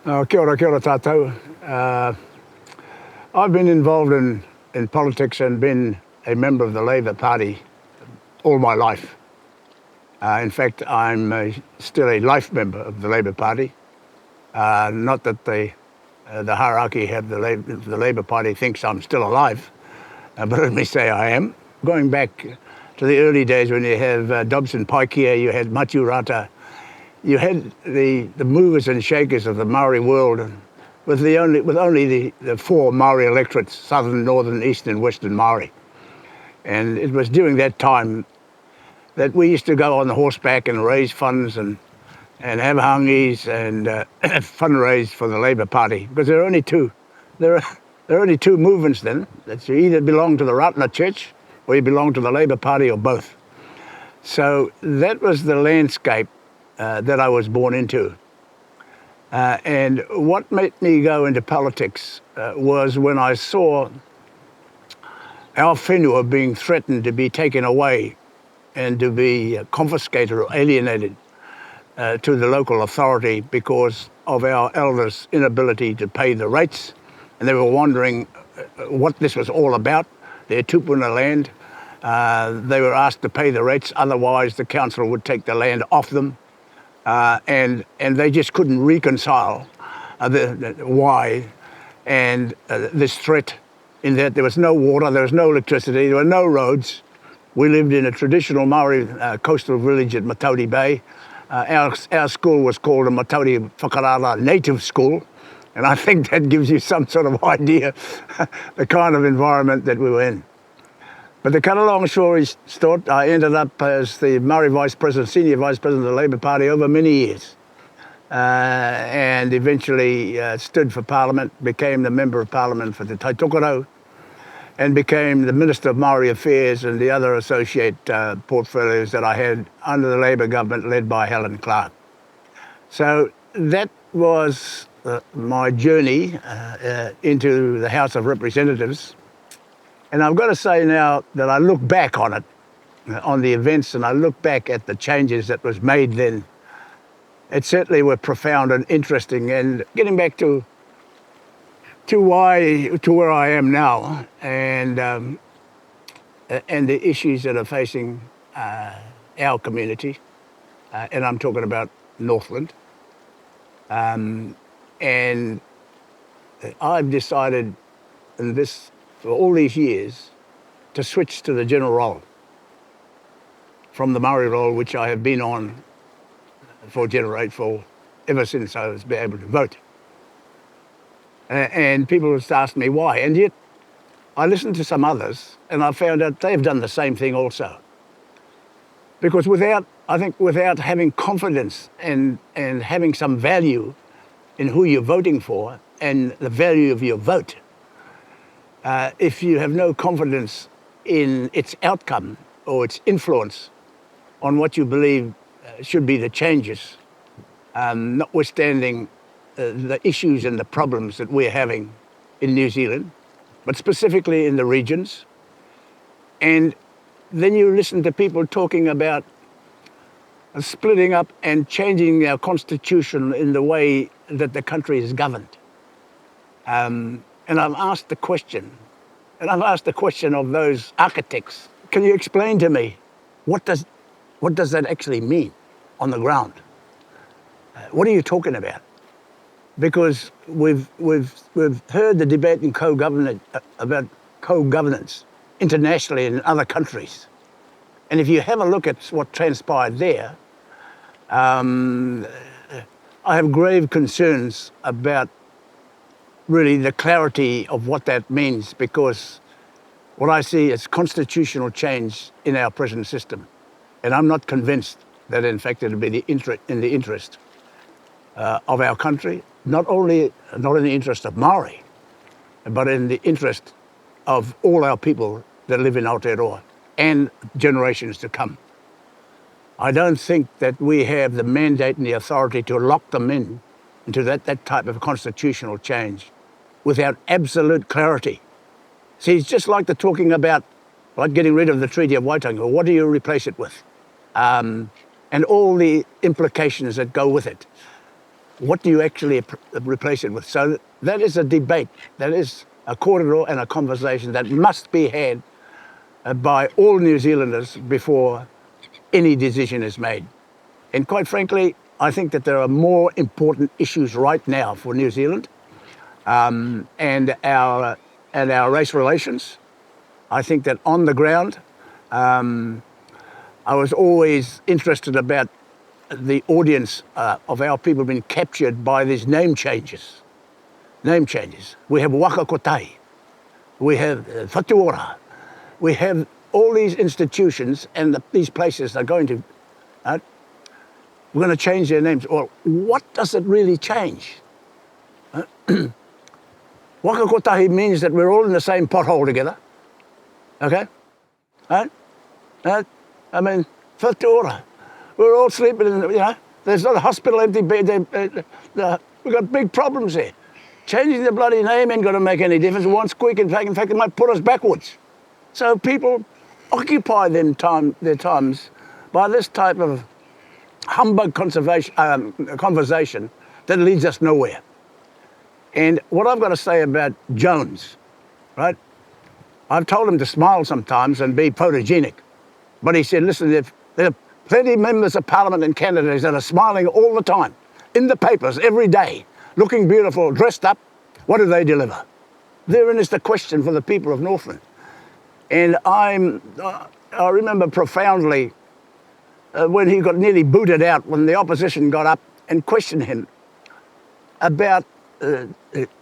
Kia ora tātou. I've been involved in politics and been a member of the Labour Party all my life. In fact, I'm still a life member of the Labour Party. Not that the hierarchy of the Labour Party thinks I'm still alive, but let me say I am. Going back to the early days when you have Dobson Paikeha, you had Matu Rata, you had the movers and shakers of the Maori world, with only the four Maori electorates: Southern, Northern, Eastern, and Western Maori. And it was during that time that we used to go on the horseback and raise funds and have hangis and fundraise for the Labour Party, because there are only two. There are only two movements then. That you either belong to the Ratana Church or you belong to the Labour Party, or both. So that was the landscape that I was born into. And what made me go into politics was when I saw our whenua being threatened to be taken away and to be confiscated or alienated to the local authority because of our elders' inability to pay the rates. And they were wondering what this was all about, their tupuna land. They were asked to pay the rates, otherwise the council would take the land off them. And they just couldn't reconcile why and this threat, in that there was no water, there was no electricity, there were no roads. We lived in a traditional Maori coastal village at Matauri Bay. Our school was called a Matauri Whakarara Native School, and I think that gives you some sort of idea the kind of environment that we were in. But to cut a long story short, I ended up as the Maori Vice President, Senior Vice President of the Labour Party over many years, and eventually stood for Parliament, became the Member of Parliament for the Taitokerau, and became the Minister of Maori Affairs and the other associate portfolios that I had under the Labour government led by Helen Clark. So that was my journey into the House of Representatives. And I've got to say now that I look back on it, on the events, and I look back at the changes that was made then, it certainly were profound and interesting. And getting back to where I am now, and the issues that are facing our community, and I'm talking about Northland, and I've decided in this, for all these years, to switch to the general role from the Maori role, which I have been on for ever since I was able to vote. And people just asked me why, and yet I listened to some others and I found out they've done the same thing also. Because without having confidence and having some value in who you're voting for and the value of your vote, if you have no confidence in its outcome or its influence on what you believe should be the changes, notwithstanding the issues and the problems that we're having in New Zealand, but specifically in the regions, and then you listen to people talking about splitting up and changing our constitution in the way that the country is governed. And I've asked the question of those architects, can you explain to me what does that actually mean on the ground? What are you talking about? Because we've heard the debate in about co-governance internationally in other countries. And if you have a look at what transpired there, I have grave concerns about really the clarity of what that means, because what I see is constitutional change in our present system. And I'm not convinced that in fact it'll be in the interest of our country, not in the interest of Maori, but in the interest of all our people that live in Aotearoa and generations to come. I don't think that we have the mandate and the authority to lock them into that type of constitutional change without absolute clarity. See, it's just like the talking about like getting rid of the Treaty of Waitangi. What do you replace it with? And all the implications that go with it. what do you actually replace it with? So that is a debate. That is a corridor and a conversation that must be had by all New Zealanders before any decision is made. And quite frankly, I think that there are more important issues right now for New Zealand and our race relations. I think that on the ground, I was always interested about the audience of our people being captured by these name changes. Name changes. We have Waka Kotahi. We have Whatuora. We have all these institutions and these places are going to, we're going to change their names. Well, what does it really change? Waka Kotahi means that we're all in the same pothole together. Okay? Right? I mean, Whatuora. We're all sleeping in, there's not a hospital empty bed. We've got big problems there. Changing the bloody name ain't going to make any difference. One squeak, in fact, it might put us backwards. So people occupy their times by this type of humbug conversation that leads us nowhere. And what I've got to say about Jones, right? I've told him to smile sometimes and be photogenic. But he said, listen, there are plenty of members of parliament and candidates that are smiling all the time, in the papers every day, looking beautiful, dressed up. What do they deliver? Therein is the question for the people of Northland. And I remember profoundly when he got nearly booted out, when the opposition got up and questioned him about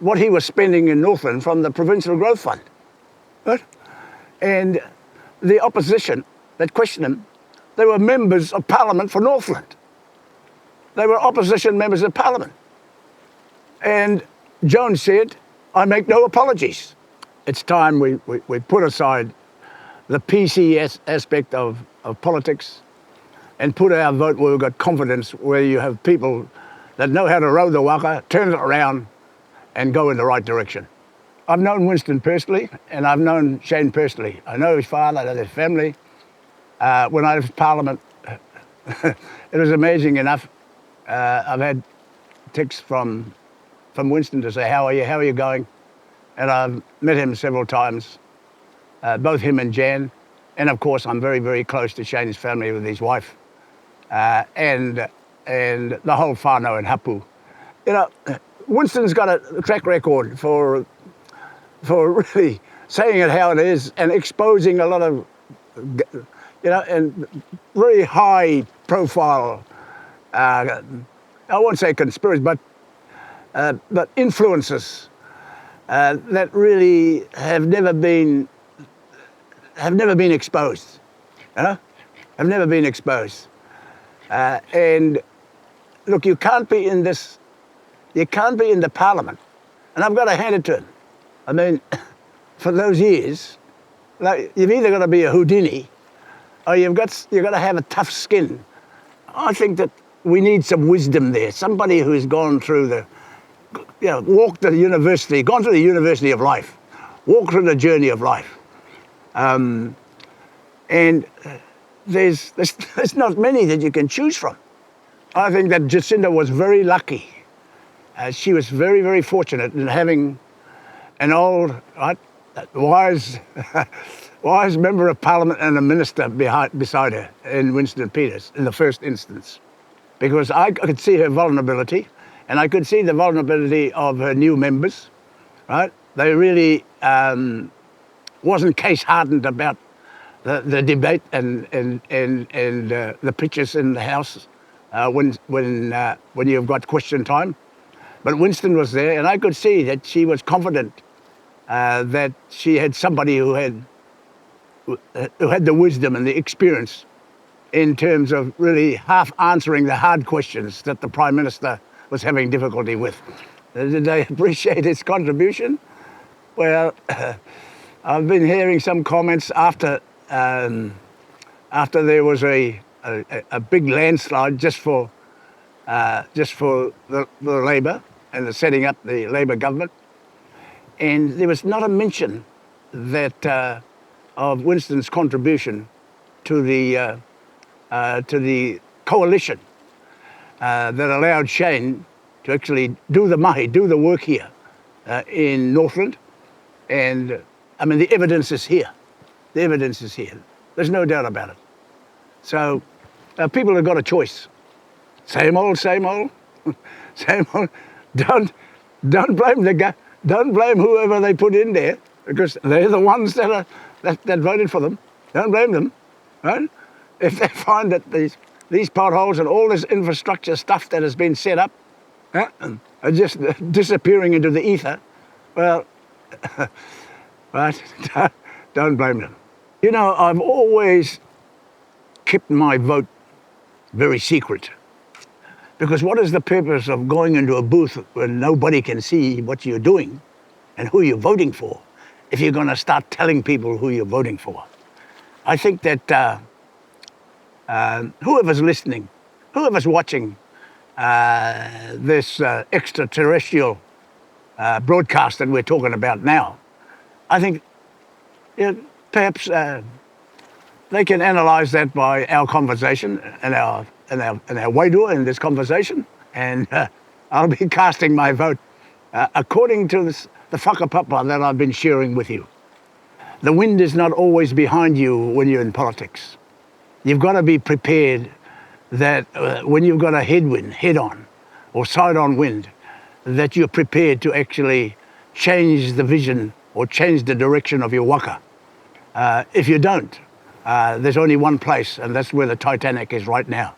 what he was spending in Northland from the Provincial Growth Fund. Right? And the opposition that questioned him, they were members of Parliament for Northland. They were opposition members of Parliament. And Jones said, I make no apologies. It's time we put aside the PC aspect of politics and put our vote where we've got confidence, where you have people that know how to row the waka, turn it around and go in the right direction. I've known Winston personally and I've known Shane personally. I know his father, I know his family. When I was Parliament, it was amazing enough. I've had texts from Winston to say, how are you going? And I've met him several times, both him and Jan. And of course, I'm very, very close to Shane's family with his wife and the whole whānau and hapu. Winston's got a track record for really saying it how it is and exposing a lot of, and very high profile, I won't say conspiracy, but influences that really have never been exposed. Have never been exposed. And look, you can't be in the Parliament, and I've got to hand it to him. I mean, for those years, like, you've either got to be a Houdini or you've got to have a tough skin. I think that we need some wisdom there. Somebody who's gone through walked the university, gone through the university of life, walked through the journey of life. And there's not many that you can choose from. I think that Jacinda was very lucky. She was very, very fortunate in having an old, wise member of Parliament and a minister beside her in Winston Peters in the first instance. Because I could see her vulnerability, and I could see the vulnerability of her new members, right? They really wasn't case-hardened about the debate and the pictures in the House when you've got question time. But Winston was there, and I could see that she was confident that she had somebody who had the wisdom and the experience in terms of really half answering the hard questions that the Prime Minister was having difficulty with. Did they appreciate his contribution? Well, I've been hearing some comments after there was a big landslide just for the Labor and the setting up the Labor government, and there was not a mention that of Winston's contribution to the coalition that allowed Shane to actually do the mahi, do the work here in Northland. And I mean, the evidence is here. The evidence is here. There's no doubt about it. So people have got a choice. Same old, same old, same old. Don't blame the guy. Don't blame whoever they put in there, because they're the ones that voted for them. Don't blame them, right? If they find that these potholes and all this infrastructure stuff that has been set up are just disappearing into the ether, well, right? Don't blame them. You know, I've always kept my vote very secret. Because what is the purpose of going into a booth where nobody can see what you're doing and who you're voting for if you're going to start telling people who you're voting for? I think that whoever's listening, whoever's watching this extraterrestrial broadcast that we're talking about now, I think perhaps they can analyse that by our conversation and our wairua in this conversation, and I'll be casting my vote according to the whakapapa that I've been sharing with you. The wind is not always behind you when you're in politics. You've got to be prepared that when you've got a headwind, head-on, or side-on wind, that you're prepared to actually change the vision or change the direction of your waka. If you don't, there's only one place, and that's where the Titanic is right now.